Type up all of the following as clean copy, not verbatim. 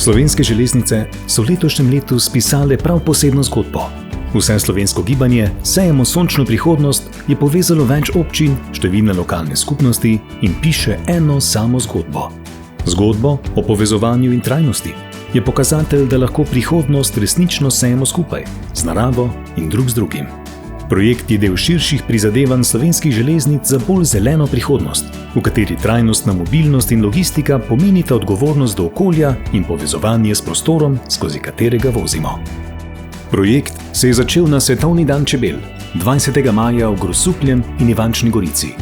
Slovenske železnice so v letošnjem letu spisale prav posebno zgodbo. Vse slovensko gibanje Sejemo sončno prihodnost je povezalo več občin, številne lokalne skupnosti in piše eno samo zgodbo. Zgodbo o povezovanju in trajnosti je pokazatelj, da lahko prihodnost resnično sejemo skupaj, z naravo in drug z drugim. Projekt je del širših prizadevanj slovenskih železnic za bolj zeleno prihodnost, v kateri trajnostna mobilnost in logistika pomenita odgovornost do okolja in povezovanje s prostorom, skozi katerega vozimo. Projekt se je začel na Svetovni dan čebel, 20. maja v Grosupljem in Ivančni Gorici.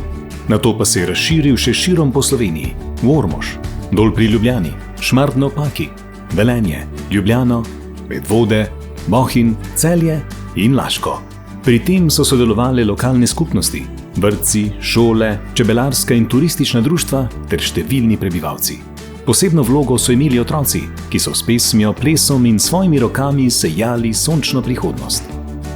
Nato pa se je razširil še širom po Sloveniji, v Ormož, Dol pri Ljubljani, Šmartno ob Paki, Velenje, Ljubljano, Medvode, Bohinj, Celje in Laško. Pri tem so sodelovale lokalne skupnosti, vrtci, šole, čebelarska in turistična društva ter številni prebivalci. Posebno vlogo so imeli otroci, ki so s pesmijo, plesom in svojimi rokami sejali sončno prihodnost.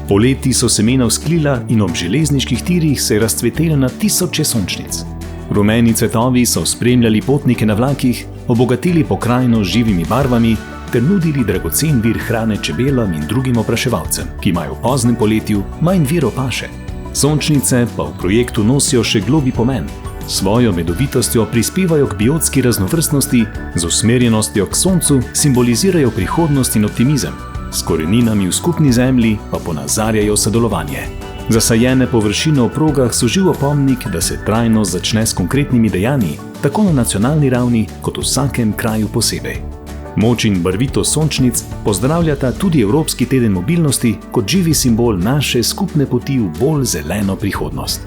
Poleti so semena vzklila in ob železniških tirih se je razcvetelo na tisoče sončnic. Rumeni cvetovi so spremljali potnike na vlakih, obogatili pokrajino z živimi barvami ter nudili dragocen vir hrane čebelam in drugim opraševalcem, ki imajo v poznem poletju manj virov paše. Sončnice pa v projektu nosijo še globlji pomen. Svojo medovitostjo prispevajo k biotski raznovrstnosti, z usmerjenostjo k soncu simbolizirajo prihodnost in optimizem, s koreninami v skupni zemlji pa ponazarjajo sodelovanje. Zasajene površine v progah so živ opomnik, da se trajnost začne s konkretnimi dejanji, tako na nacionalni ravni kot v vsakem kraju posebej. Moč in barvitost sončnic pozdravljata tudi Evropski teden mobilnosti kot živi simbol naše skupne poti v bolj zeleno prihodnost.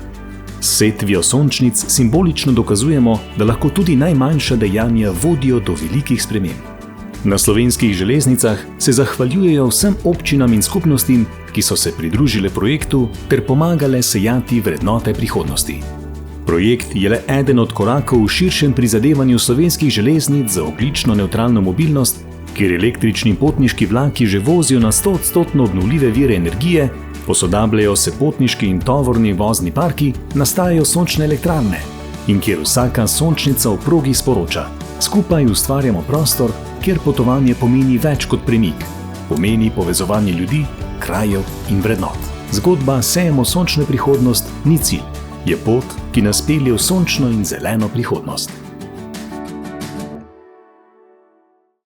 S setvijo sončnic simbolično dokazujemo, da lahko tudi najmanjša dejanja vodijo do velikih sprememb. Na slovenskih železnicah se zahvaljujejo vsem občinam in skupnostim, ki so se pridružile projektu ter pomagale sejati vrednote prihodnosti. Projekt je le eden od korakov v širšem prizadevanju slovenskih železnic za ogljično nevtralno mobilnost, kjer električni potniški vlaki že vozijo na 100% obnovljive vire energije, posodabljajo se potniški in tovorni vozni parki, nastajajo sončne elektrarne in kjer vsaka sončnica v progi sporoča: skupaj ustvarjamo prostor, kjer potovanje pomeni več kot premik, pomeni povezovanje ljudi, krajev in vrednot. Zgodba Sejemo sončno prihodnost ni cilj, je pot, ki nas pelje v sončno in zeleno prihodnost.